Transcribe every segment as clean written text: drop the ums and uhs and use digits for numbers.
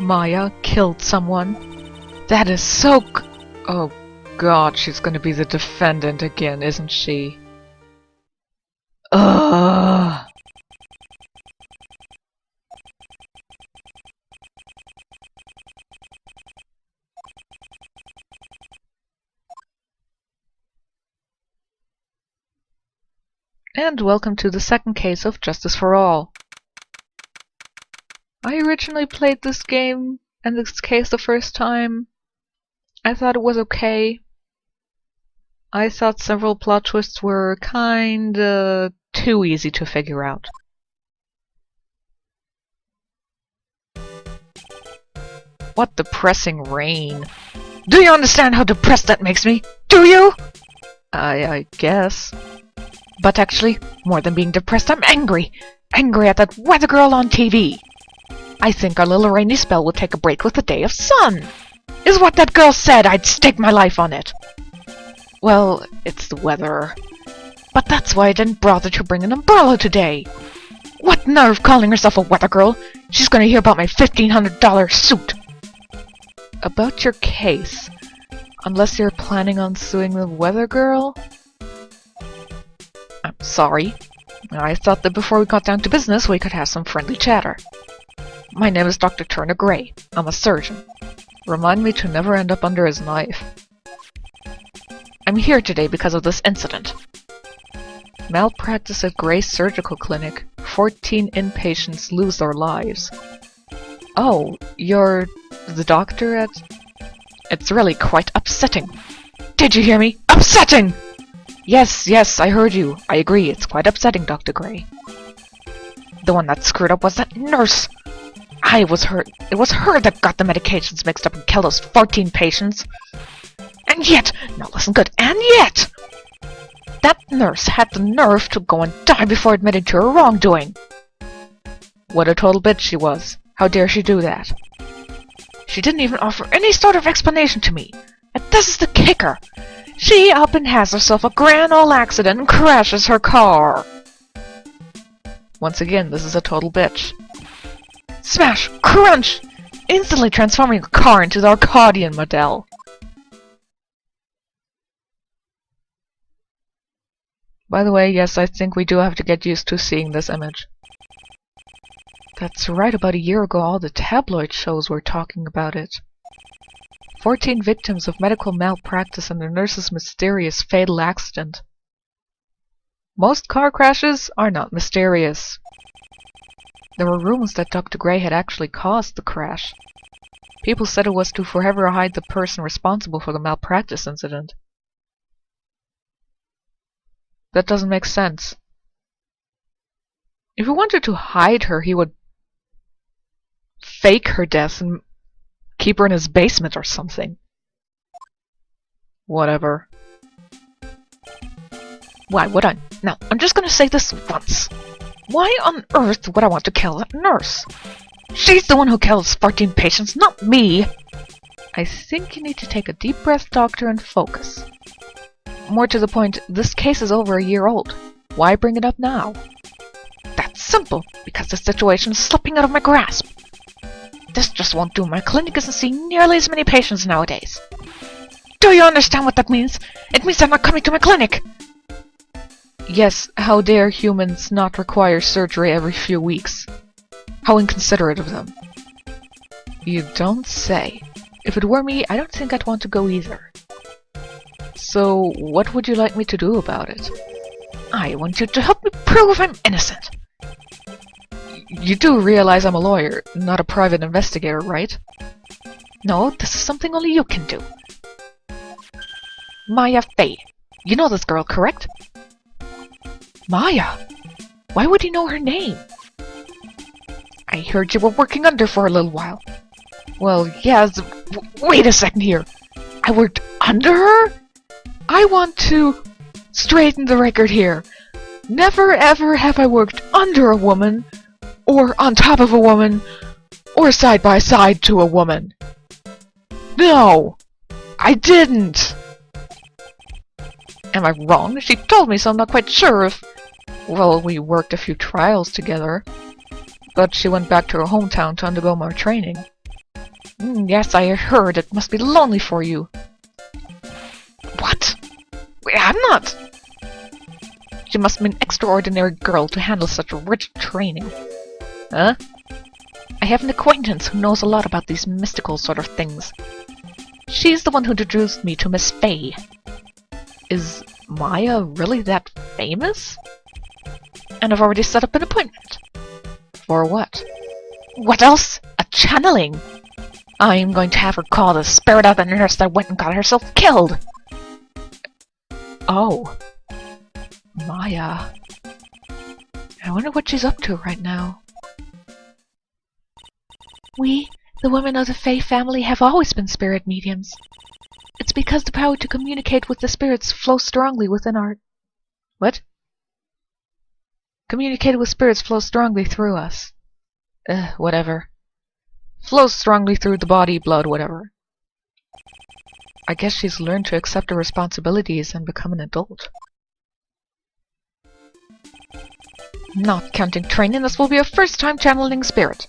Maya killed someone. That is so oh god, she's gonna be the defendant again, isn't she? Ugh. And welcome to the second case of Justice for All. I originally played this game and this case the first time. I thought it was okay. I thought several plot twists were kinda too easy to figure out. What depressing rain. Do you understand how depressed that makes me? Do you? I guess. But actually, more than being depressed, I'm angry! Angry at that weather girl on TV! I think our little rainy spell will take a break with a day of sun! Is what that girl said! I'd stake my life on it! Well, it's the weather. But that's why I didn't bother to bring an umbrella today! What nerve calling herself a weather girl! She's gonna hear about my $1,500 suit! About your case. Unless you're planning on suing the weather girl? I'm sorry. I thought that before we got down to business, we could have some friendly chatter. My name is Dr. Turner Gray. I'm a surgeon. Remind me to never end up under his knife. I'm here today because of this incident. Malpractice at Gray's Surgical Clinic. 14 inpatients lose their lives. Oh, you're the doctor at... It's really quite upsetting. Did you hear me? Upsetting! Yes, I heard you. I agree, it's quite upsetting, Dr. Gray. The one that screwed up was that nurse! It was her that got the medications mixed up and killed those 14 patients! And yet! Now listen good, and yet! That nurse had the nerve to go and die before admitting to her wrongdoing! What a total bitch she was. How dare she do that? She didn't even offer any sort of explanation to me. And this is the kicker! She up and has herself a grand old accident and crashes her car! Once again, this is a total bitch. Smash! Crunch! Instantly transforming the car into the Arcadian model. By the way, yes, I think we do have to get used to seeing this image. That's right, about a year ago all the tabloid shows were talking about it. 14 victims of medical malpractice and their nurse's mysterious fatal accident. Most car crashes are not mysterious. There were rumors that Dr. Gray had actually caused the crash. People said it was to forever hide the person responsible for the malpractice incident. That doesn't make sense. If he wanted to hide her, he would fake her death and keep her in his basement or something. Whatever. Why would I? Now, I'm just gonna say this once. Why on earth would I want to kill that nurse? She's the one who kills 14 patients, not me! I think you need to take a deep breath, doctor, and focus. More to the point, this case is over a year old. Why bring it up now? That's simple, because the situation is slipping out of my grasp. This just won't do. My clinic isn't seeing nearly as many patients nowadays. Do you understand what that means? It means they're not coming to my clinic! Yes, how dare humans not require surgery every few weeks? How inconsiderate of them. You don't say. If it were me, I don't think I'd want to go either. So, what would you like me to do about it? I want you to help me prove I'm innocent. You do realize I'm a lawyer, not a private investigator, right? No, this is something only you can do. Maya Fey. You know this girl, correct? Maya? Why would you know her name? I heard you were working under for a little while. Well, yes. Wait a second here. I worked under her? I want to straighten the record here. Never ever have I worked under a woman, or on top of a woman, or side by side to a woman. No! I didn't! Am I wrong? She told me, so I'm not quite sure if... Well, we worked a few trials together, but she went back to her hometown to undergo more training. Yes, I heard. It must be lonely for you. What? Wait, I'm not! You must be an extraordinary girl to handle such rich training. Huh? I have an acquaintance who knows a lot about these mystical sort of things. She's the one who introduced me to Miss Fey. Is Maya really that famous? And I've already set up an appointment. For what? What else? A channeling! I'm going to have her call the spirit of the nurse that went and got herself killed! Oh. Maya. I wonder what she's up to right now. We, the women of the Fey family, have always been spirit mediums. It's because the power to communicate with the spirits flows strongly within our... What? Communicate with spirits flows strongly through us. Whatever. Flows strongly through the body, blood, whatever. I guess she's learned to accept her responsibilities and become an adult. Not counting training, this will be her first time channeling spirit.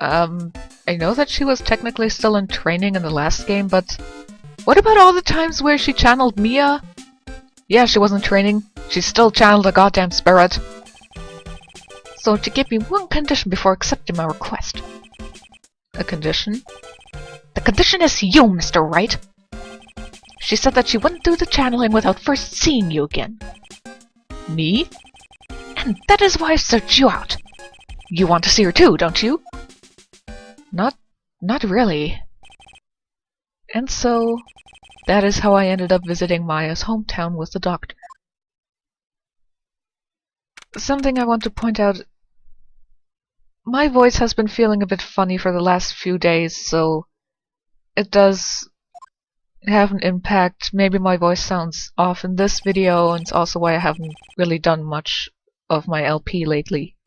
I know that she was technically still in training in the last game, but what about all the times where she channeled Mia? Yeah, she wasn't training. She still channeled a goddamn spirit. So to give me one condition before accepting my request. A condition? The condition is you, Mr. Wright. She said that she wouldn't do the channeling without first seeing you again. Me? And that is why I searched you out. You want to see her too, don't you? Not really. And so, that is how I ended up visiting Maya's hometown with the doctor. Something I want to point out. My voice has been feeling a bit funny for the last few days, so it does have an impact. Maybe my voice sounds off in this video, and it's also why I haven't really done much of my LP lately.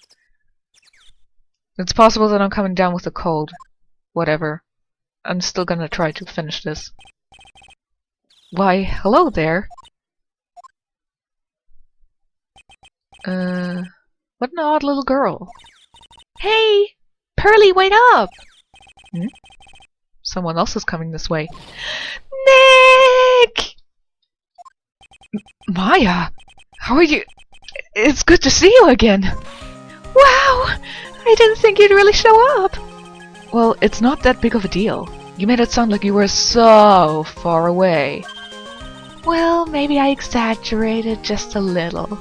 It's possible that I'm coming down with a cold. Whatever. I'm still gonna try to finish this. Why, hello there. What an odd little girl. Hey! Pearly, wait up! Hmm? Someone else is coming this way. Nick! Maya! How are you? It's good to see you again! Wow! I didn't think you'd really show up! Well, it's not that big of a deal. You made it sound like you were so far away. Well, maybe I exaggerated just a little.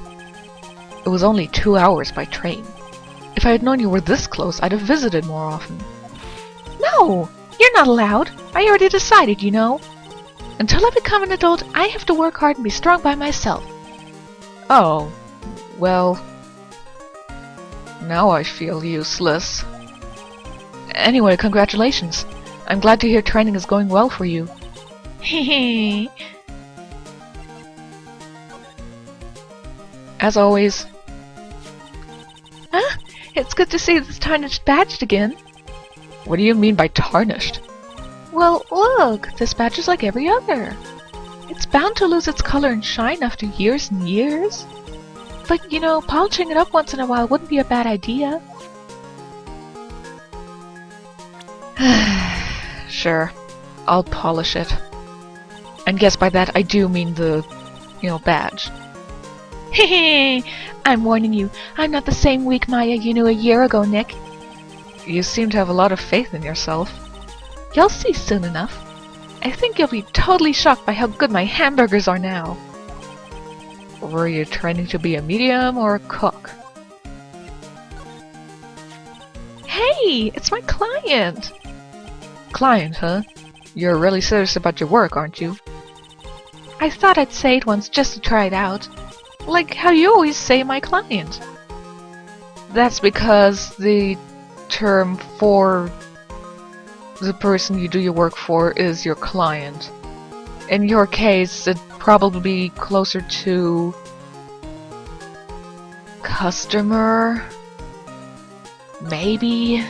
It was only 2 hours by train. If I had known you were this close, I'd have visited more often. No! You're not allowed! I already decided, you know. Until I become an adult, I have to work hard and be strong by myself. Oh, well... Now I feel useless. Anyway, congratulations. I'm glad to hear training is going well for you. Hehe. As always. Huh? It's good to see this tarnished badge again. What do you mean by tarnished? Well, look, this badge is like every other. It's bound to lose its color and shine after years and years. But, you know, polishing it up once in a while wouldn't be a bad idea. Sure, I'll polish it. And yes, by that I do mean the, badge. Hehe! I'm warning you, I'm not the same weak Maya you knew a year ago, Nick. You seem to have a lot of faith in yourself. You'll see soon enough. I think you'll be totally shocked by how good my hamburgers are now. Were you training to be a medium or a cook? Hey, it's my client! Client, huh? You're really serious about your work, aren't you? I thought I'd say it once just to try it out. Like how you always say my client. That's because the term for the person you do your work for is your client. In your case, it'd probably be closer to... customer? Maybe?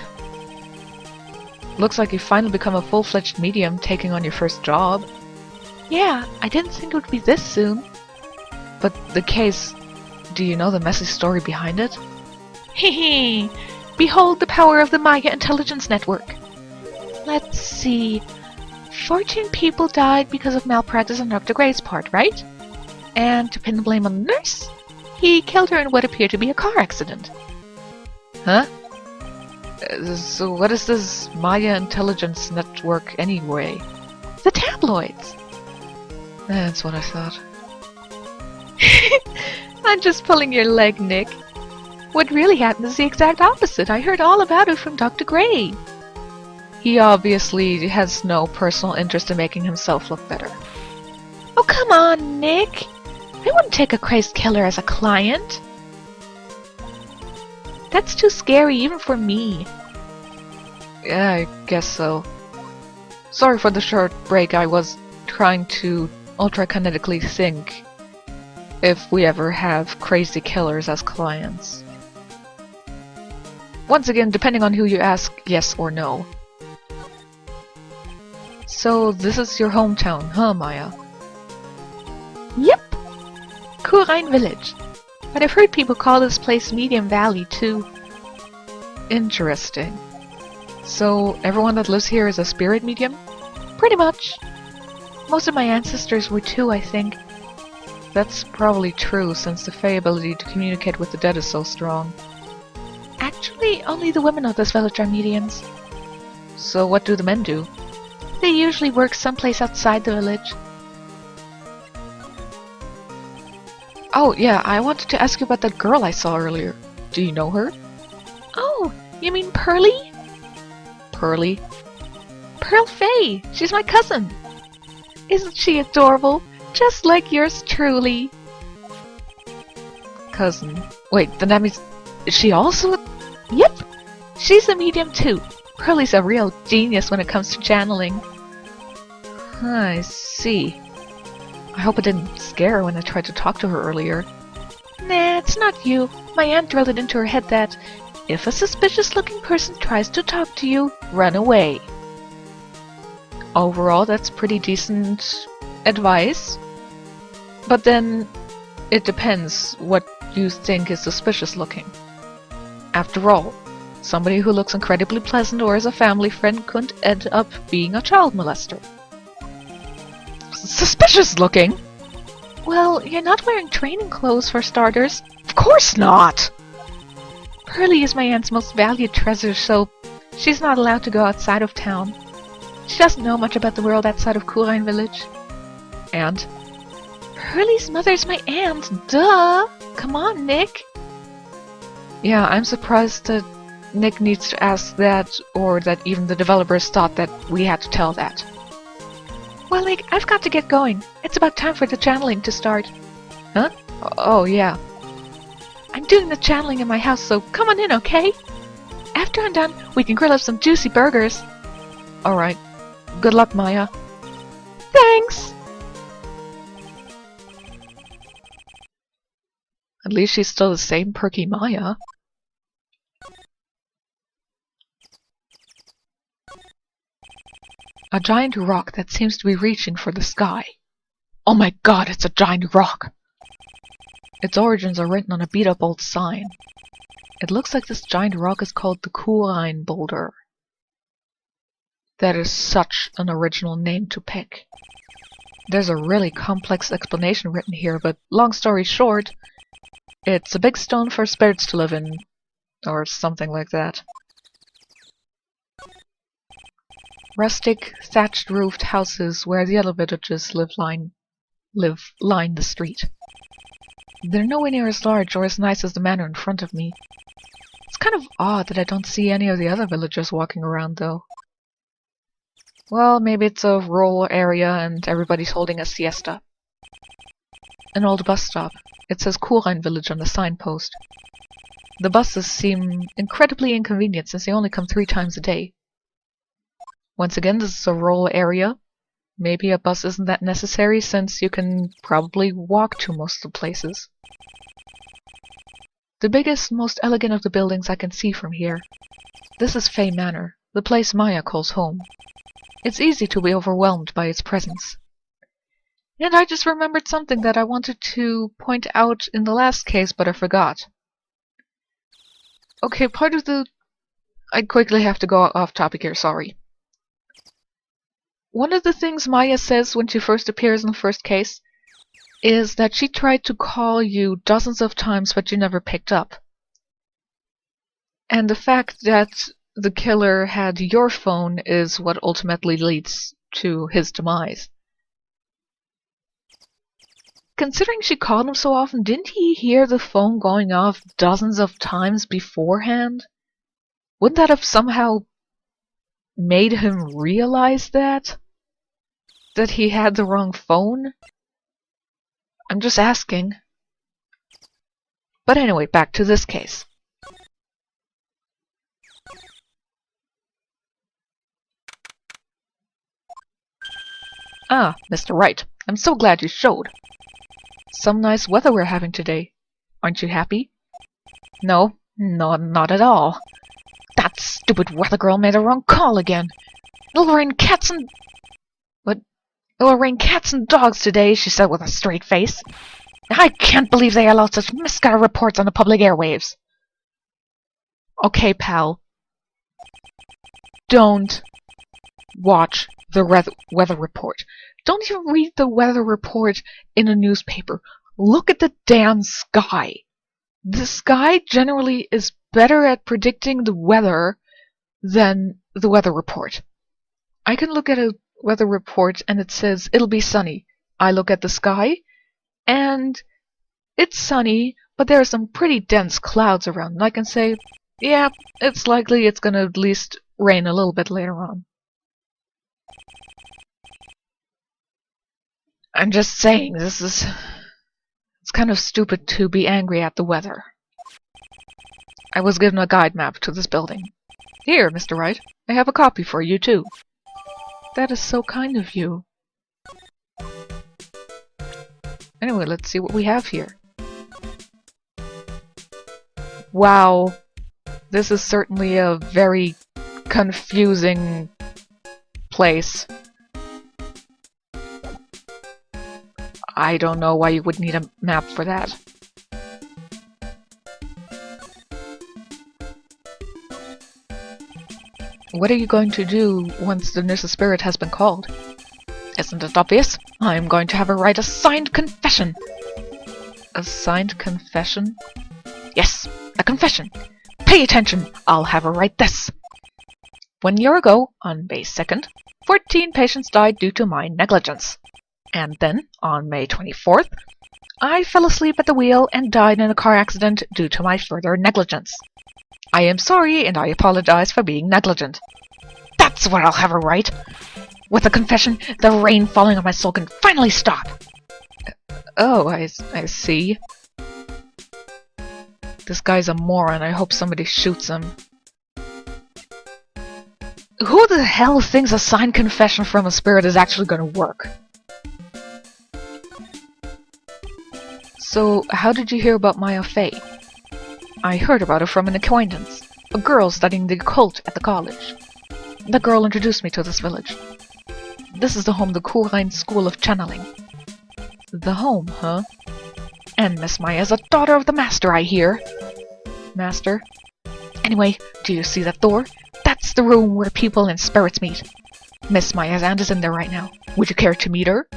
Looks like you've finally become a full-fledged medium, taking on your first job. Yeah, I didn't think it would be this soon. But the case... do you know the messy story behind it? Hehe! Behold the power of the Maya Intelligence Network! Let's see. 14 people died because of malpractice on Dr. Gray's part, right? And to pin the blame on the nurse, he killed her in what appeared to be a car accident. Huh? So what is this Maya Intelligence Network anyway? The tabloids! That's what I thought. I'm just pulling your leg, Nick. What really happened is the exact opposite. I heard all about it from Dr. Gray. He obviously has no personal interest in making himself look better. Oh, come on, Nick. I wouldn't take a crazed killer as a client. That's too scary even for me. Yeah, I guess so. Sorry for the short break. I was trying to ultra-kinetically think if we ever have crazy killers as clients. Once again, depending on who you ask, yes or no. So, this is your hometown, huh, Maya? Yep! Kurine Village. But I've heard people call this place Medium Valley, too. Interesting. So, everyone that lives here is a spirit medium? Pretty much. Most of my ancestors were too, I think. That's probably true, since the Fae ability to communicate with the dead is so strong. Actually, only the women of this village are mediums. So what do the men do? They usually work someplace outside the village. Oh, yeah, I wanted to ask you about that girl I saw earlier. Do you know her? Oh, you mean Pearly? Pearly? Pearl Faye! She's my cousin! Isn't she adorable? Just like yours truly. Cousin. Wait, then that means... Is she also a... Yep! She's a medium too. Pearly's a real genius when it comes to channeling. I see. I hope it didn't scare her when I tried to talk to her earlier. Nah, it's not you. My aunt drilled it into her head that if a suspicious-looking person tries to talk to you, run away. Overall, that's pretty decent advice. But then, it depends what you think is suspicious-looking. After all, somebody who looks incredibly pleasant or is a family friend couldn't end up being a child molester. Suspicious-looking? Well, you're not wearing training clothes for starters. Of course not! Pearly is my aunt's most valued treasure, so she's not allowed to go outside of town. She doesn't know much about the world outside of Kurine Village. And? Pearly's mother's my aunt, duh! Come on, Nick! Yeah, I'm surprised that Nick needs to ask that, or that even the developers thought that we had to tell that. Well, Nick, I've got to get going. It's about time for the channeling to start. Huh? Oh, yeah. I'm doing the channeling in my house, so come on in, okay? After I'm done, we can grill up some juicy burgers. Alright. Good luck, Maya. Thanks! At least she's still the same perky Maya. A giant rock that seems to be reaching for the sky. Oh my god, it's a giant rock! Its origins are written on a beat-up old sign. It looks like this giant rock is called the Kurine Boulder. That is such an original name to pick. There's a really complex explanation written here, but long story short, it's a big stone for spirits to live in, or something like that. Rustic, thatched-roofed houses where the other villages line the street. They're nowhere near as large or as nice as the manor in front of me. It's kind of odd that I don't see any of the other villagers walking around, though. Well, maybe it's a rural area and everybody's holding a siesta. An old bus stop. It says Kurine Village on the signpost. The buses seem incredibly inconvenient since they only come 3 times a day. Once again, this is a rural area. Maybe a bus isn't that necessary since you can probably walk to most of the places. The biggest, most elegant of the buildings I can see from here. This is Fae Manor, the place Maya calls home. It's easy to be overwhelmed by its presence. And I just remembered something that I wanted to point out in the last case, but I forgot. Okay, I quickly have to go off topic here, sorry. One of the things Maya says when she first appears in the first case is that she tried to call you dozens of times but you never picked up. And the fact that the killer had your phone is what ultimately leads to his demise. Considering she called him so often, didn't he hear the phone going off dozens of times beforehand? Wouldn't that have somehow made him realize that? That he had the wrong phone? I'm just asking. But anyway, back to this case. Ah, Mr. Wright, I'm so glad you showed. Some nice weather we're having today. Aren't you happy? No, not at all. That stupid weather girl made a wrong call again. It'll rain cats and... What? It'll rain cats and dogs today, she said with a straight face. I can't believe they allow such misguided reports on the public airwaves. Okay, pal. Don't watch the weather report. Don't even read the weather report in a newspaper. Look at the damn sky. The sky generally is better at predicting the weather than the weather report. I can look at a weather report and it says it'll be sunny. I look at the sky and it's sunny, but there are some pretty dense clouds around. And I can say, yeah, it's likely it's gonna at least rain a little bit later on. I'm just saying, it's kind of stupid to be angry at the weather. I was given a guide map to this building. Here, Mr. Wright, I have a copy for you too. That is so kind of you. Anyway, let's see what we have here. Wow, this is certainly a very confusing place. I don't know why you would need a map for that. What are you going to do once the nurse's spirit has been called? Isn't it obvious? I'm going to have her write a signed confession. A signed confession? Yes, a confession. Pay attention, I'll have her write this. 1 year ago, on May 2nd, 14 patients died due to my negligence. And then, on May 24th, I fell asleep at the wheel and died in a car accident due to my further negligence. I am sorry and I apologize for being negligent. That's what I'll have her write. With a confession, the rain falling on my soul can finally stop. Oh, I see. This guy's a moron. I hope somebody shoots him. Who the hell thinks a signed confession from a spirit is actually gonna work? So, how did you hear about Maya Fey? I heard about her from an acquaintance, a girl studying the occult at the college. The girl introduced me to this village. This is the home of the Kurine School of Channeling. The home, huh? And Miss Maya is a daughter of the Master, I hear. Master? Anyway, do you see that door? That's the room where people and spirits meet. Miss Maya's aunt is in there right now. Would you care to meet her?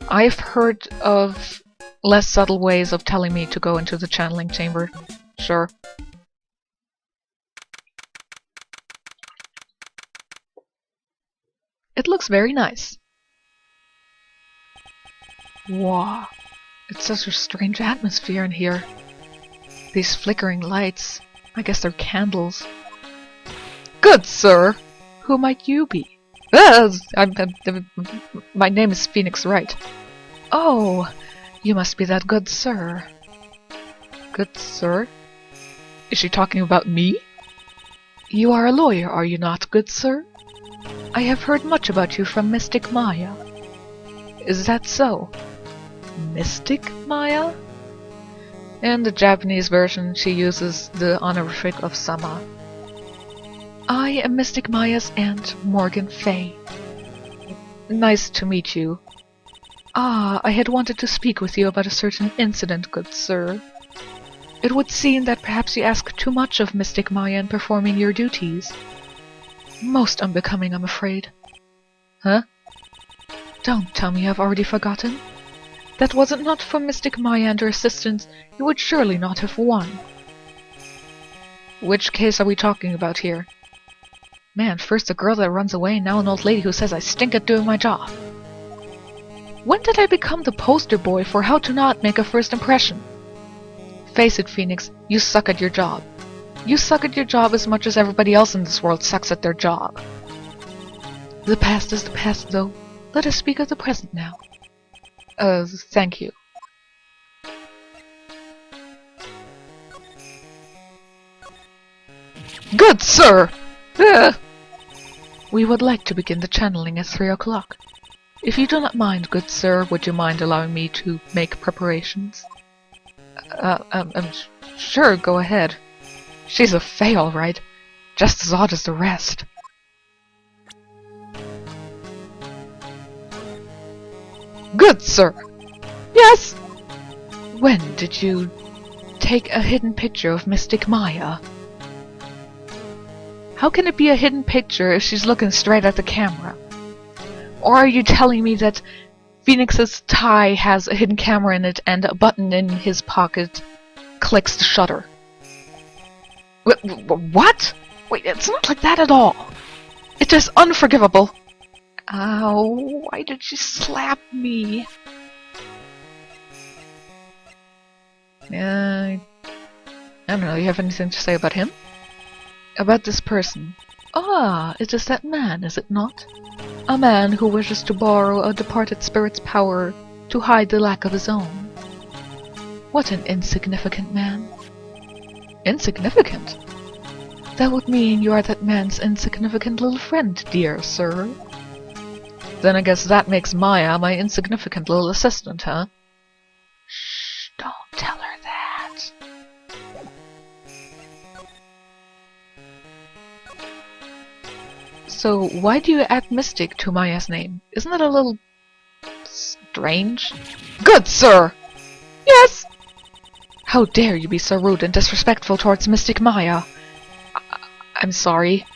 I've heard of less subtle ways of telling me to go into the channeling chamber. Sure. It looks very nice. Wow. It's such a strange atmosphere in here. These flickering lights. I guess they're candles. Good sir! Who might you be? My name is Phoenix Wright. Oh, you must be that good sir. Good sir? Is she talking about me? You are a lawyer, are you not, good sir? I have heard much about you from Mystic Maya. Is that so? Mystic Maya? In the Japanese version, she uses the honorific of Sama. I am Mystic Maya's aunt, Morgan Fay. Nice to meet you. Ah, I had wanted to speak with you about a certain incident, good sir. It would seem that perhaps you ask too much of Mystic Maya in performing your duties. Most unbecoming, I'm afraid. Huh? Don't tell me I've already forgotten. That was it not for Mystic Maya and her assistants, you would surely not have won. Which case are we talking about here? Man, first a girl that runs away, now an old lady who says I stink at doing my job. When did I become the poster boy for how to not make a first impression? Face it, Phoenix, you suck at your job. You suck at your job as much as everybody else in this world sucks at their job. The past is the past, though. Let us speak of the present now. Thank you. Good sir! We would like to begin the channeling at 3 o'clock. If you do not mind, good sir, would you mind allowing me to make preparations? Sure, go ahead. She's a fae, all right. Just as odd as the rest. Good sir! Yes! When did you take a hidden picture of Mystic Maya? How can it be a hidden picture if she's looking straight at the camera? Or are you telling me that Phoenix's tie has a hidden camera in it and a button in his pocket clicks the shutter? What? Wait, it's not like that at all. It is unforgivable. Ow, why did she slap me? I don't know, you have anything to say about him? About this person? Ah, it is that man, is it not? A man who wishes to borrow a departed spirit's power to hide the lack of his own. What an insignificant man. Insignificant? That would mean you are that man's insignificant little friend, dear sir. Then I guess that makes Maya my insignificant little assistant, huh? Shh, don't tell her that. So, why do you add Mystic to Maya's name? Isn't that a little strange? Good sir! Yes! How dare you be so rude and disrespectful towards Mystic Maya? I'm sorry.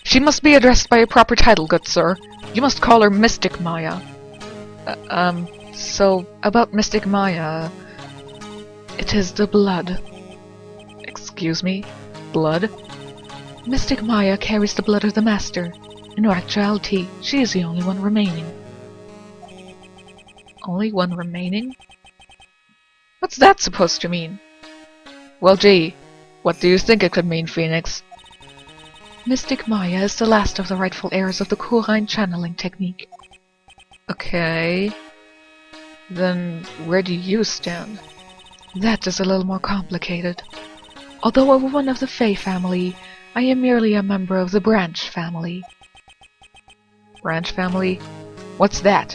She must be addressed by a proper title, good sir. You must call her Mystic Maya. So, about Mystic Maya... It is the blood. Excuse me? Blood? Mystic Maya carries the blood of the Master. In actuality, she is the only one remaining. Only one remaining? What's that supposed to mean? Well, gee, what do you think it could mean, Phoenix? Mystic Maya is the last of the rightful heirs of the Kurine channeling technique. Okay. Then where do you stand? That is a little more complicated. Although a woman of the Fae family, I am merely a member of the Branch family. Branch family? What's that?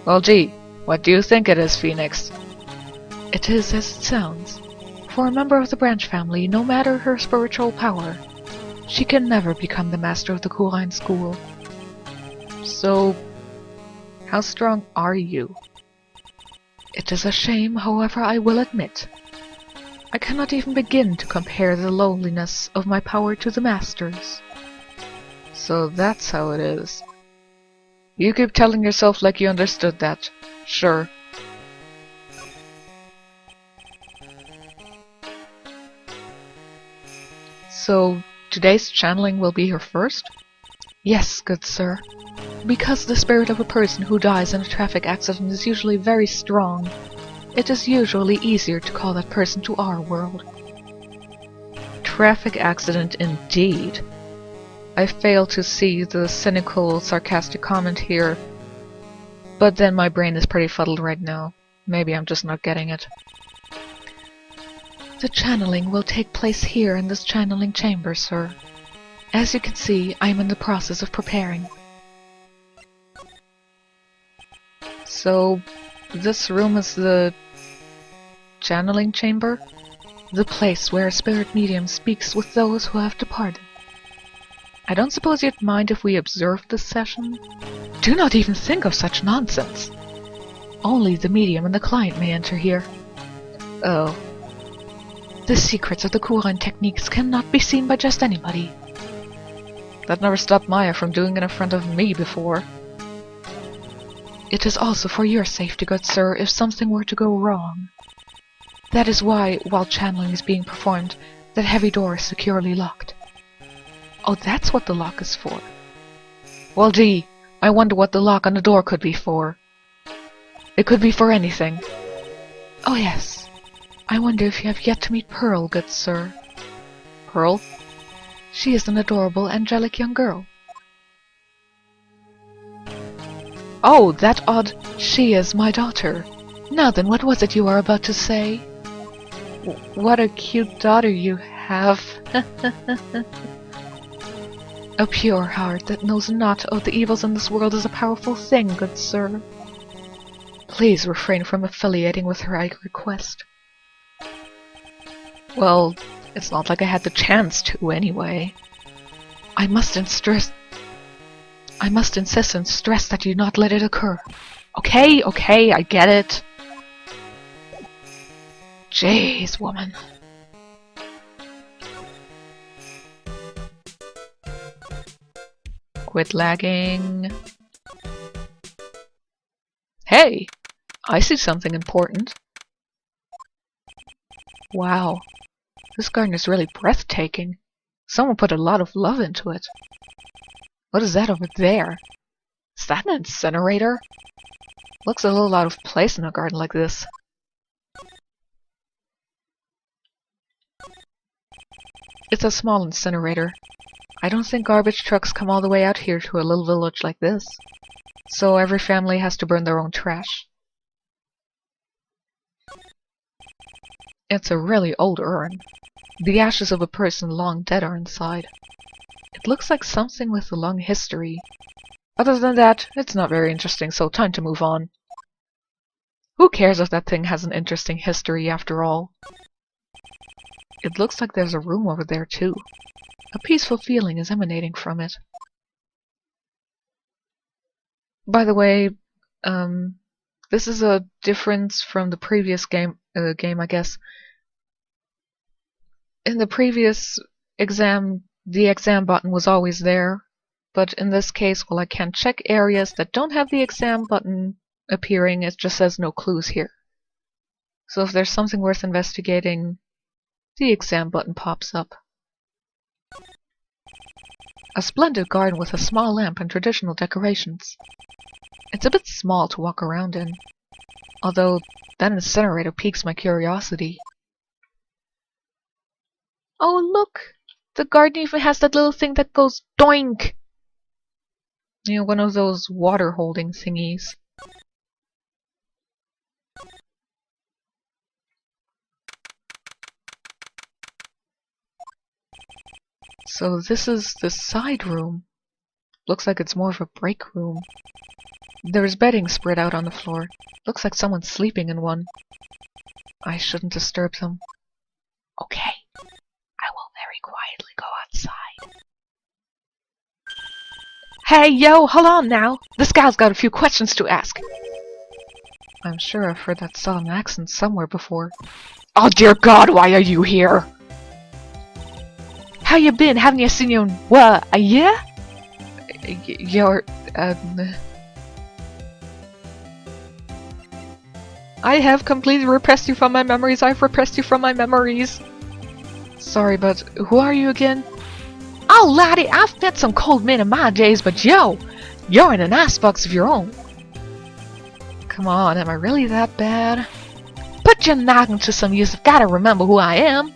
Well, gee, what do you think it is, Phoenix? It is as it sounds. For a member of the Branch family, no matter her spiritual power, she can never become the master of the Kurine school. So, how strong are you? It is a shame, however, I will admit. I cannot even begin to compare the loneliness of my power to the Master's. So that's how it is. You keep telling yourself like you understood that. Sure. So, today's channeling will be your first? Yes, good sir. Because the spirit of a person who dies in a traffic accident is usually very strong, it is usually easier to call that person to our world. Traffic accident indeed. I fail to see the cynical, sarcastic comment here, but then my brain is pretty fuddled right now. Maybe I'm just not getting it. The channeling will take place here in this channeling chamber, sir. As you can see, I am in the process of preparing. So, this room is the channeling chamber? The place where a spirit medium speaks with those who have departed. I don't suppose you'd mind if we observed this session? Do not even think of such nonsense. Only the medium and the client may enter here. Oh. The secrets of the Kurine techniques cannot be seen by just anybody. That never stopped Maya from doing it in front of me before. It is also for your safety, good sir, if something were to go wrong. That is why, while channeling is being performed, that heavy door is securely locked. Oh, that's what the lock is for. Well, gee, I wonder what the lock on the door could be for. It could be for anything. Oh yes, I wonder if you have yet to meet Pearl, good sir. Pearl? She is an adorable, angelic young girl. Oh, that odd, she is my daughter. Now then, what was it you were about to say? What a cute daughter you have. A pure heart that knows not of the evils in this world is a powerful thing, good sir. Please refrain from affiliating with her, I request. Well, it's not like I had the chance to, anyway. I must insist and stress that you not let it occur. Okay, I get it. Jeez, woman. Quit lagging. Hey! I see something important. Wow. This garden is really breathtaking. Someone put a lot of love into it. What is that over there? Is that an incinerator? Looks a little out of place in a garden like this. It's a small incinerator. I don't think garbage trucks come all the way out here to a little village like this. So every family has to burn their own trash. It's a really old urn. The ashes of a person long dead are inside. It looks like something with a long history. Other than that, it's not very interesting, so time to move on. Who cares if that thing has an interesting history after all? It looks like there's a room over there too. A peaceful feeling is emanating from it. By the way, this is a difference from the previous game, I guess. In the previous exam, the exam button was always there, but in this case, while I can check areas that don't have the exam button appearing, it just says no clues here. So if there's something worth investigating, the exam button pops up. A splendid garden with a small lamp and traditional decorations. It's a bit small to walk around in, although that incinerator piques my curiosity. Oh look! The garden even has that little thing that goes doink! You know, one of those water holding thingies. So this is the side room. Looks like it's more of a break room. There's bedding spread out on the floor. Looks like someone's sleeping in one. I shouldn't disturb them. Okay, I will very quietly go outside. Hey, yo, hold on now! This gal's got a few questions to ask. I'm sure I've heard that southern accent somewhere before. Oh dear God, why are you here? How you been? Haven't you seen you in, what, a year? I have completely repressed you from my memories. I've repressed you from my memories. Sorry, but who are you again? Oh, laddie, I've met some cold men in my days, but yo, you're in an icebox of your own. Come on, am I really that bad? Put your noggin to some use. I've got to remember who I am.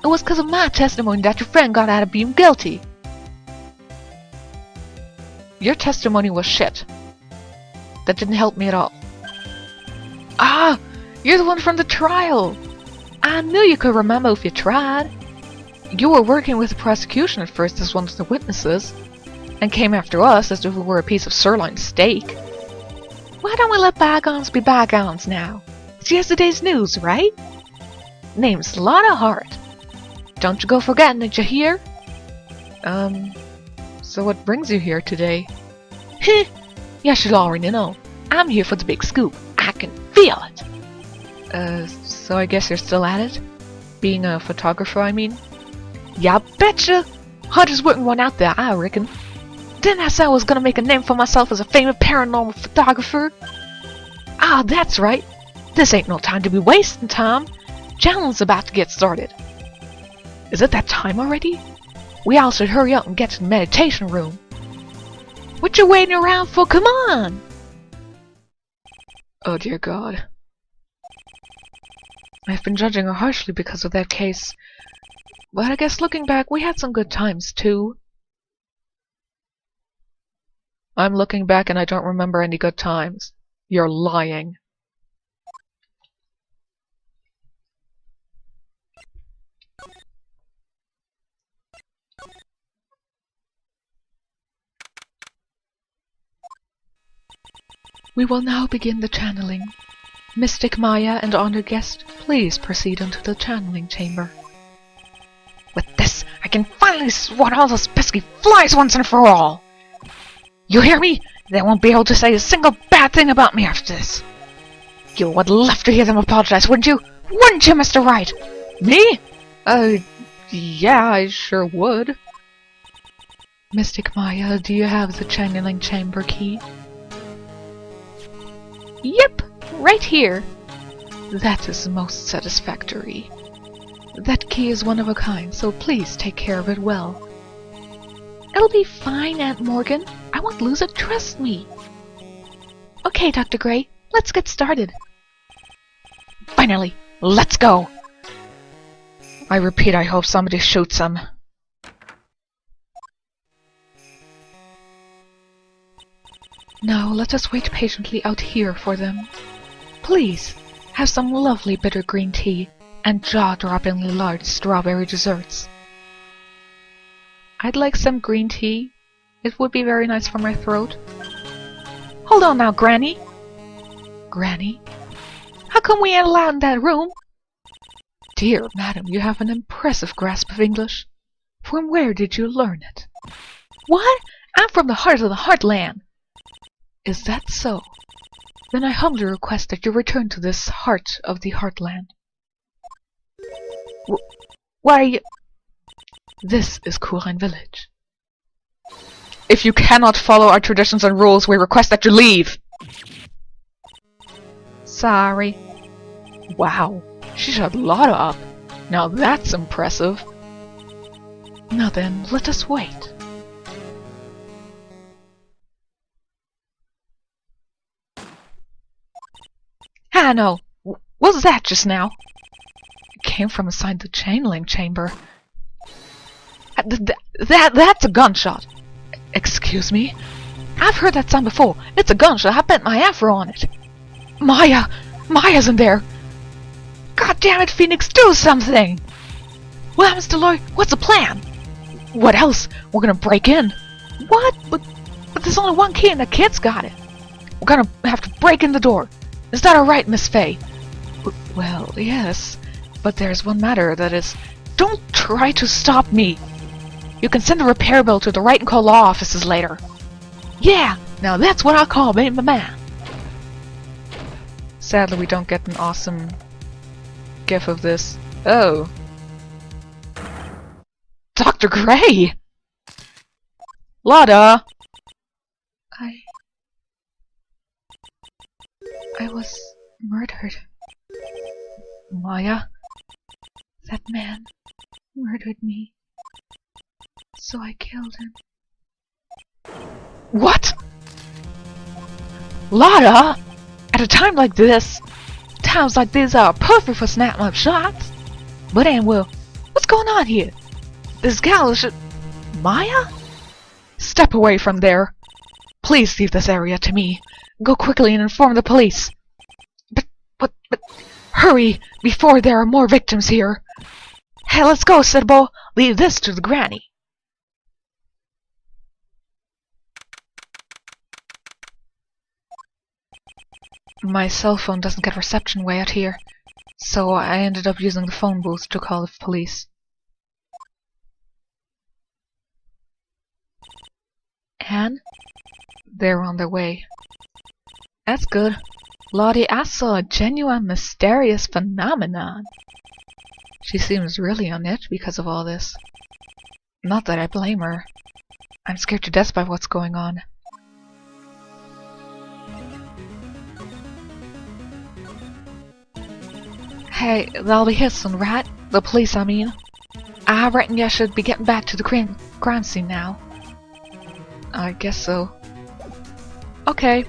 It was because of my testimony that your friend got out of being guilty. Your testimony was shit. That didn't help me at all. Ah! You're the one from the trial! I knew you could remember if you tried. You were working with the prosecution at first as one of the witnesses, and came after us as if we were a piece of sirloin steak. Why don't we let bygones be bygones now? It's yesterday's news, right? Name's Lana Hart. Don't you go forgetting it, you hear? So what brings you here today? Heh! You should already know. I'm here for the big scoop. I can feel it! So I guess you're still at it? Being a photographer, I mean? Ya betcha! Hardest working one out there, I reckon. Didn't I say I was gonna make a name for myself as a famous paranormal photographer? Ah, that's right. This ain't no time to be wasting time. Channel's about to get started. Is it that time already? We all should hurry up and get to the meditation room. What you waiting around for? Come on! Oh dear God. I've been judging her harshly because of that case. But I guess looking back, we had some good times too. I'm looking back and I don't remember any good times. You're lying. We will now begin the channeling. Mystic Maya and honored guest, please proceed into the channeling chamber. With this, I can finally swat all those pesky flies once and for all! You hear me? They won't be able to say a single bad thing about me after this. You would love to hear them apologize, wouldn't you? Wouldn't you, Mr. Wright? Me? Yeah, I sure would. Mystic Maya, do you have the channeling chamber key? Yep, right here. That is most satisfactory. That key is one of a kind, so please take care of it well. It'll be fine, Aunt Morgan. I won't lose it, trust me. Okay, Dr. Gray, let's get started. Finally, let's go! I repeat, I hope somebody shoots him. Now let us wait patiently out here for them. Please, have some lovely bitter green tea and jaw-droppingly large strawberry desserts. I'd like some green tea. It would be very nice for my throat. Hold on now, Granny. Granny? How come we ain't allowed in that room? Dear madam, you have an impressive grasp of English. From where did you learn it? What? I'm from the heart of the Heartland. Is that so? Then I humbly request that you return to this heart of the Heartland. Why? This is Kurein Village. If you cannot follow our traditions and rules, we request that you leave! Sorry. Wow, she shut Lotta up. Now that's impressive. Now then, let us wait. Ah, no. What was that just now? It came from inside the channeling chamber. That's a gunshot. Excuse me? I've heard that sound before. It's a gunshot. I bet my afro on it. Maya! Maya's in there! God damn it, Phoenix, do something! Well, Mr. Lloyd, what's the plan? What else? We're gonna break in. What? But there's only one key and the kid's got it. We're gonna have to break in the door. Is that alright, Miss Fay? Well, yes. But there's one matter, that is... Don't try to stop me! You can send the repair bill to the Right and Call law offices later. Yeah! Now that's what I call being the man! Sadly, we don't get an awesome gif of this. Oh. Dr. Gray! Lotta! I was murdered. Maya? That man murdered me. So I killed him. What? Lotta? At a time like this? Times like these are perfect for snapping up shots. But Ann Will, what's going on here? This gal should... Maya? Step away from there. Please leave this area to me. Go quickly and inform the police. But... Hurry, before there are more victims here. Hey, let's go, Sidbo. Leave this to the granny. My cell phone doesn't get reception way out here, so I ended up using the phone booth to call the police. Anne? They're on their way. That's good. Lottie, I saw a genuine mysterious phenomenon. She seems really on edge because of all this. Not that I blame her. I'm scared to death by what's going on. Hey, they'll be here soon, right? The police, I mean. I reckon you should be getting back to the crime scene now. I guess so. Okay,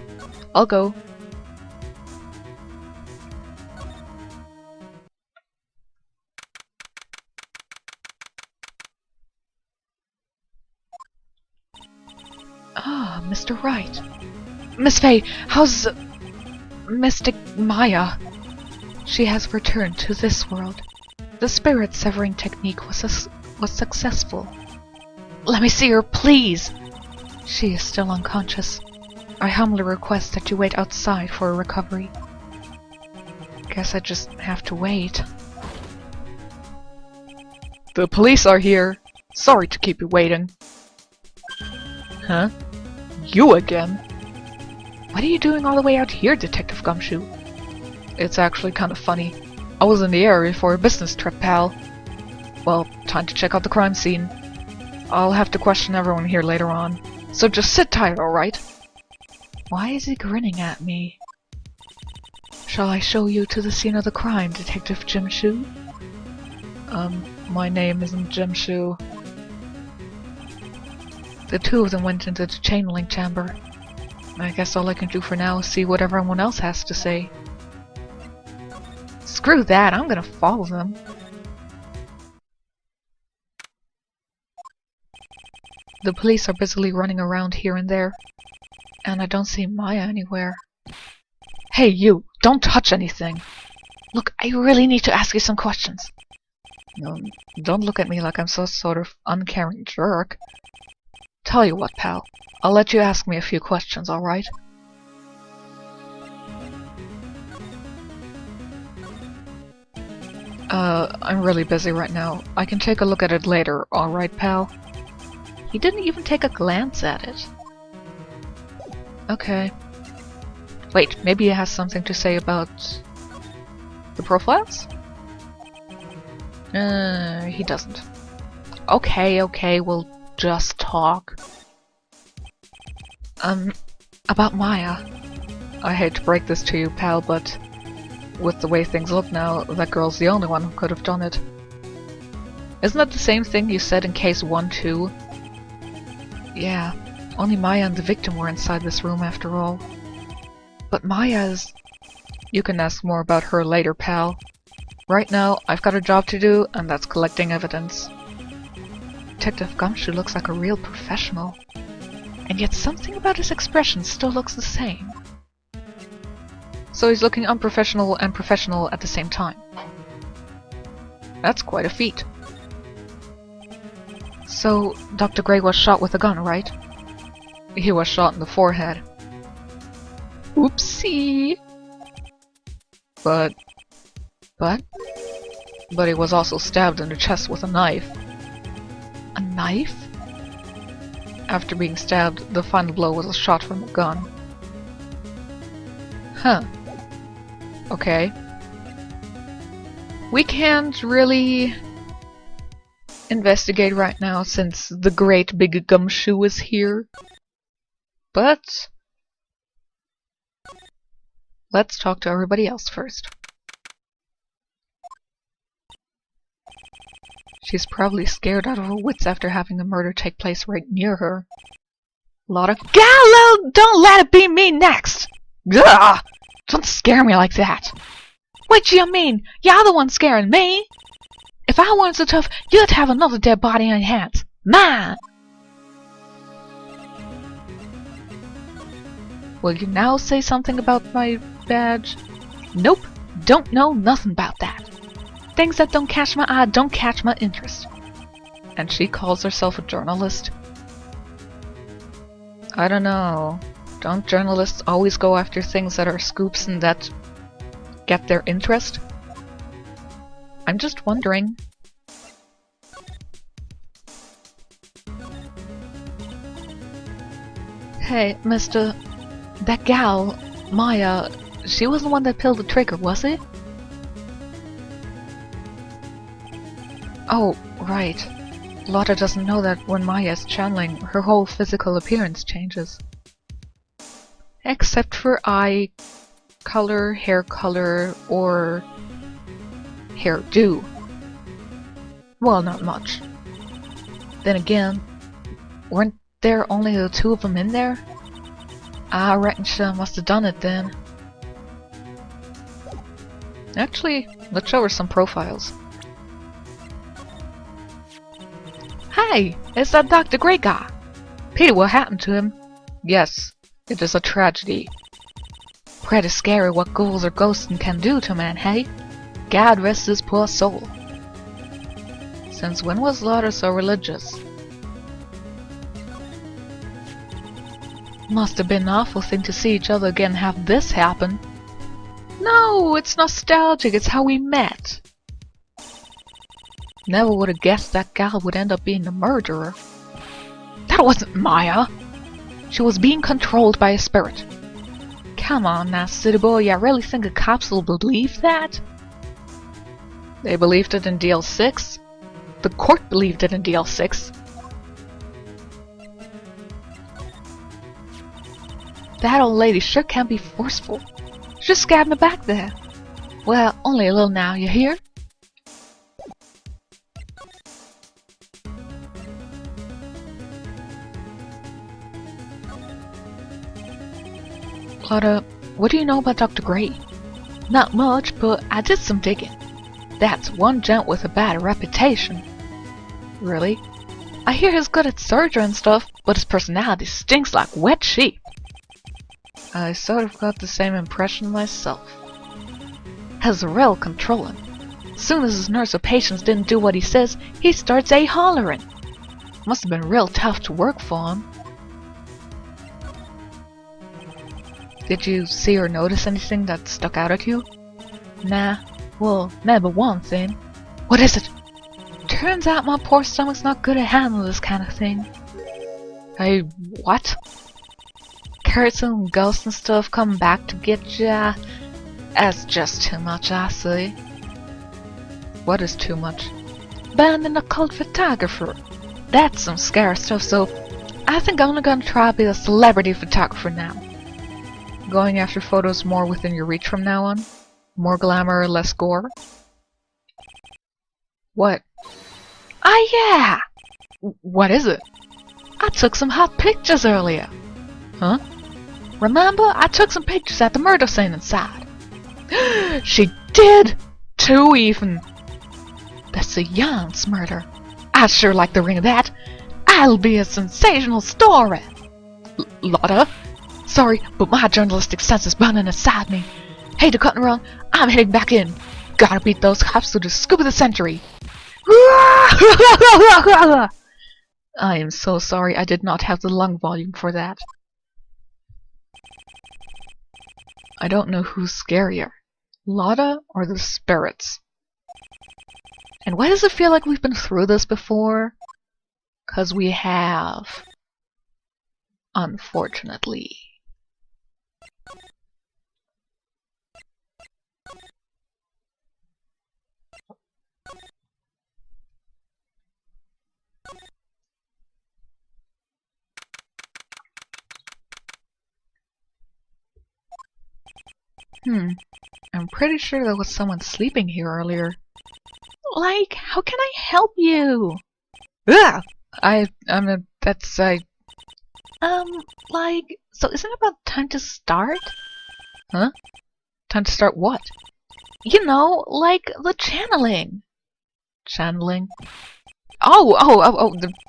I'll go. Ah, Mr. Wright. Miss Faye, how's Mystic Maya? She has returned to this world. The spirit severing technique was successful. Let me see her, please! She is still unconscious. I humbly request that you wait outside for a recovery. Guess I just have to wait. The police are here. Sorry to keep you waiting. Huh? You again? What are you doing all the way out here, Detective Gumshoe? It's actually kind of funny. I was in the area for a business trip, pal. Well, time to check out the crime scene. I'll have to question everyone here later on, so just sit tight, alright? Why is he grinning at me? Shall I show you to the scene of the crime, Detective Jimshoe? My name isn't Jimshoe. The two of them went into the chain link chamber. I guess all I can do for now is see what everyone else has to say. Screw that, I'm gonna follow them. The police are busily running around here and there, and I don't see Maya anywhere. Hey you, don't touch anything! Look, I really need to ask you some questions. No, don't look at me like I'm some sort of uncaring jerk. Tell you what, pal, I'll let you ask me a few questions, alright? I'm really busy right now. I can take a look at it later, alright, pal? He didn't even take a glance at it. Okay. Wait, maybe he has something to say about the profiles? He doesn't. Okay, we'll just talk. About Maya. I hate to break this to you, pal, but with the way things look now, that girl's the only one who could have done it. Isn't that the same thing you said in case 1 too? Yeah, only Maya and the victim were inside this room after all. But Maya's... You can ask more about her later, pal. Right now, I've got a job to do, and that's collecting evidence. Detective Gumshoe looks like a real professional. And yet something about his expression still looks the same. So he's looking unprofessional and professional at the same time. That's quite a feat. So, Dr. Gray was shot with a gun, right? He was shot in the forehead. Oopsie! But he was also stabbed in the chest with a knife. A knife? After being stabbed, the final blow was a shot from a gun. Huh. Okay. We can't really investigate right now since the great big Gumshoe is here. But let's talk to everybody else first. She's probably scared out of her wits after having a murder take place right near her. Lot of Gallo! Don't let it be me next! Gah! Don't scare me like that! What do you mean? You're the one scaring me! If I weren't so tough, you'd have another dead body on your hands. Mine! Will you now say something about my badge? Nope, don't know nothing about that. Things that don't catch my eye don't catch my interest. And she calls herself a journalist? I don't know. Don't journalists always go after things that are scoops and that get their interest? I'm just wondering. Hey, Mr. That gal, Maya, she was the one that pulled the trigger, was it? Oh, right. Lotta doesn't know that when Maya is channeling, her whole physical appearance changes. Except for eye color, or hairdo. Well, not much. Then again, weren't there only the two of them in there? I reckon she must have done it then. Actually, let's show her some profiles. Hey, it's that Dr. Grey guy. Peter, what happened to him? Yes, it is a tragedy. Pretty scary what ghouls or ghosts can do to a man, hey? God rest his poor soul. Since when was Lotta so religious? Must have been an awful thing to see each other again and have this happen. No, it's nostalgic, it's how we met. Never would have guessed that gal would end up being the murderer. That wasn't Maya! She was being controlled by a spirit. Come on now, city boy, you really think the cops will believe that? They believed it in DL6. The court believed it in DL6. That old lady sure can be forceful. Just scabbed me back there. Well, only a little now, you hear? Lotta, what do you know about Dr. Grey? Not much, but I did some digging. That's one gent with a bad reputation. Really? I hear he's good at surgery and stuff, but his personality stinks like wet sheep. I sort of got the same impression myself. Has a real controlling. Soon as his nurse or patients didn't do what he says, he starts hollering. Must have been real tough to work for him. Did you see or notice anything that stuck out at you? Nah. Well, maybe one thing. What is it? Turns out my poor stomach's not good at handling this kind of thing. Hey, what? Carrots and ghosts and stuff coming back to get ya? That's just too much, I see. What is too much? Being an occult photographer. That's some scary stuff, so I think I'm only gonna try to be a celebrity photographer now. Going after photos more within your reach from now on? More glamour, less gore? What? Ah, yeah! What is it? I took some hot pictures earlier. Huh? Remember? I took some pictures at the murder scene inside. She did! 2 even! That's a Jan's murder. I'd sure like the ring of that. That'll be a sensational story. Lotta? Sorry, but my journalistic sense is burning inside me. Hey, to cut and run, I'm heading back in. Gotta beat those cops to the scoop of the century. I am so sorry I did not have the lung volume for that. I don't know who's scarier, Lotta or the spirits. And why does it feel like we've been through this before? 'Cause we have. Unfortunately. I'm pretty sure there was someone sleeping here earlier. Like, how can I help you? Ugh! Like, so isn't it about time to start? Huh? Time to start what? You know, like the channeling. Channeling?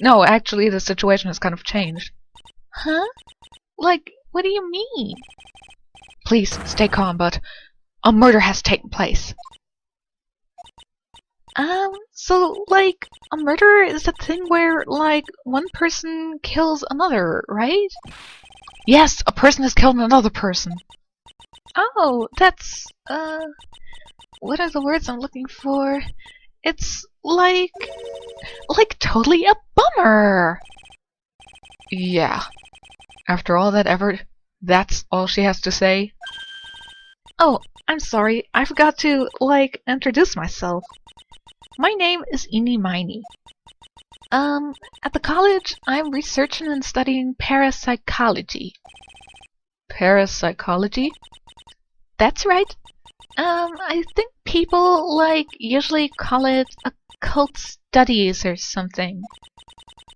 No, actually the situation has kind of changed. Huh? Like, what do you mean? Please, stay calm, but a murder has taken place. So, like, a murder is a thing where, like, one person kills another, right? Yes, a person has killed another person. Oh, that's, what are the words I'm looking for? It's, like totally a bummer! Yeah. After all that effort, that's all she has to say? Oh, I'm sorry, I forgot to, like, introduce myself. My name is Eeny Miny. At the college, I'm researching and studying parapsychology. Parapsychology? That's right. I think people, usually call it occult studies or something.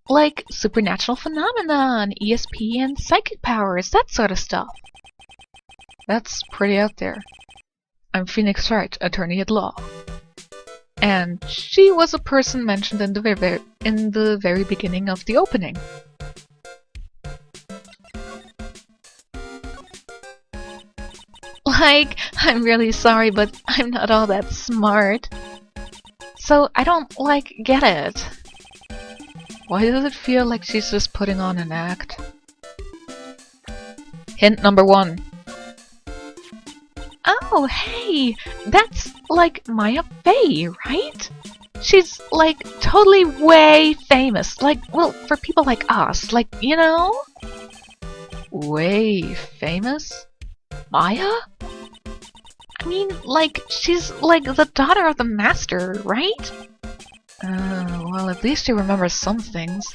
Like supernatural phenomena, and ESP, and psychic powers, that sort of stuff. That's pretty out there. I'm Phoenix Wright, attorney at law. And she was a person mentioned in the very beginning of the opening. I'm really sorry, but I'm not all that smart. So I don't, get it. Why does it feel like she's just putting on an act? Hint number 1. Oh, hey! That's, Maya Fey, right? She's, totally way famous. Well, for people like us. You know? Way famous? Maya? I mean, she's, the daughter of the master, right? Well, at least she remembers some things.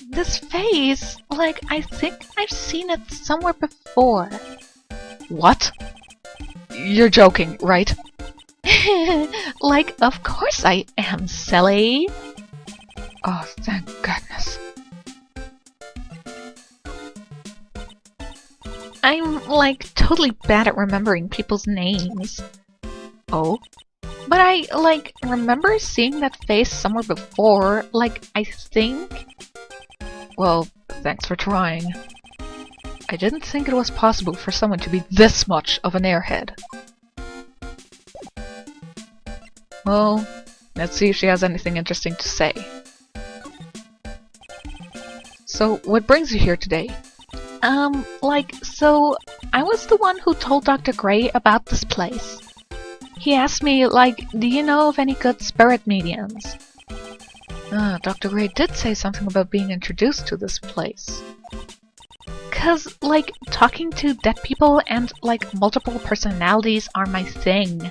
This face, I think I've seen it somewhere before. What? You're joking, right? Of course I am, silly. Oh, thank goodness. I'm, totally bad at remembering people's names. Oh? But I, remember seeing that face somewhere before, I think? Well, thanks for trying. I didn't think it was possible for someone to be this much of an airhead. Well, let's see if she has anything interesting to say. So, what brings you here today? So I was the one who told Dr. Gray about this place. He asked me, do you know of any good spirit mediums? Dr. Gray did say something about being introduced to this place. 'Cause, talking to dead people and, multiple personalities are my thing.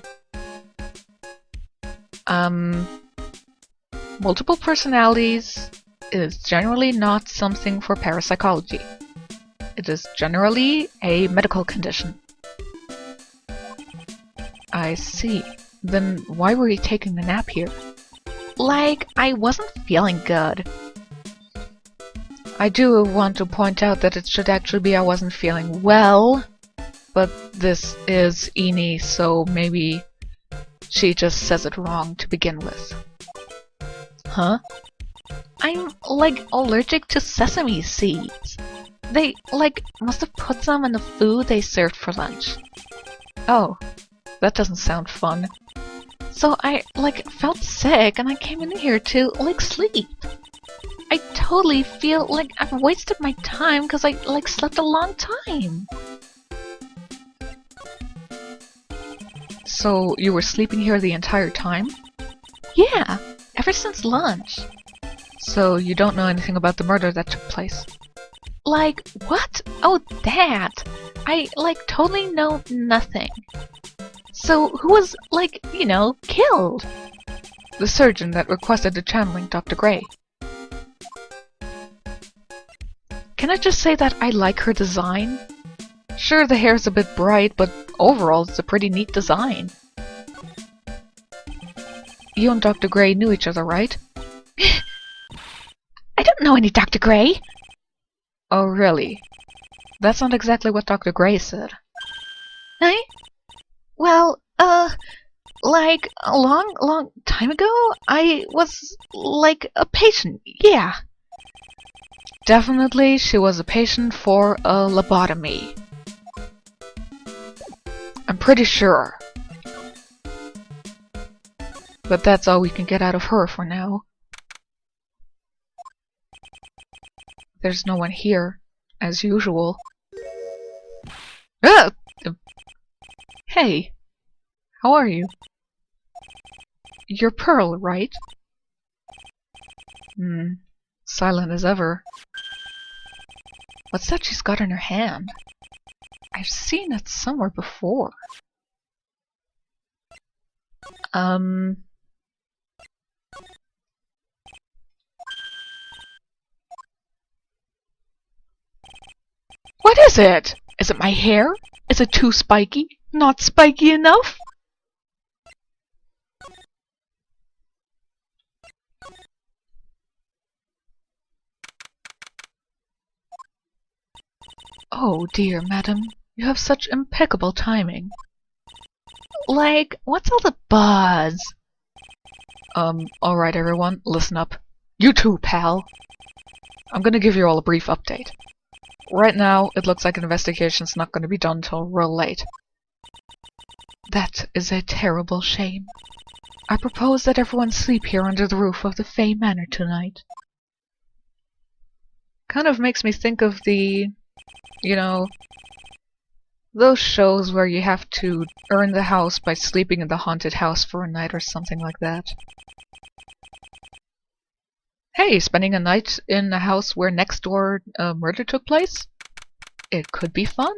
Multiple personalities is generally not something for parapsychology. It is generally a medical condition. I see. Then why were you taking the nap here? I wasn't feeling good. I do want to point out that it should actually be I wasn't feeling well, but this is Eni, so maybe she just says it wrong to begin with. Huh? I'm, allergic to sesame seeds. They, must have put some in the food they served for lunch. Oh, that doesn't sound fun. So I, felt sick and I came in here to, sleep. I totally feel like I've wasted my time because I, slept a long time. So you were sleeping here the entire time? Yeah, ever since lunch. So you don't know anything about the murder that took place? What? Oh, that! I, totally know nothing. So, who was, killed? The surgeon that requested the channeling, Dr. Gray. Can I just say that I like her design? Sure, the hair's a bit bright, but overall it's a pretty neat design. You and Dr. Gray knew each other, right? I don't know any Dr. Gray! Oh, really? That's not exactly what Dr. Gray said. Eh? Well, a long time ago, I was, a patient, yeah. Definitely, she was a patient for a lobotomy. I'm pretty sure. But that's all we can get out of her for now. There's no one here, as usual. Ah! Hey, how are you? You're Pearl, right? Silent as ever. What's that she's got in her hand? I've seen it somewhere before. What is it? Is it my hair? Is it too spiky? Not spiky enough? Oh dear, madam. You have such impeccable timing. Like, what's all the buzz? Alright everyone, listen up. You too, pal. I'm gonna give you all a brief update. Right now, it looks like an investigation's not gonna be done till real late. That is a terrible shame. I propose that everyone sleep here under the roof of the Fey Manor tonight. Kind of makes me think of the, you know, those shows where you have to earn the house by sleeping in the haunted house for a night or something like that. Hey, spending a night in a house where next door a murder took place? It could be fun.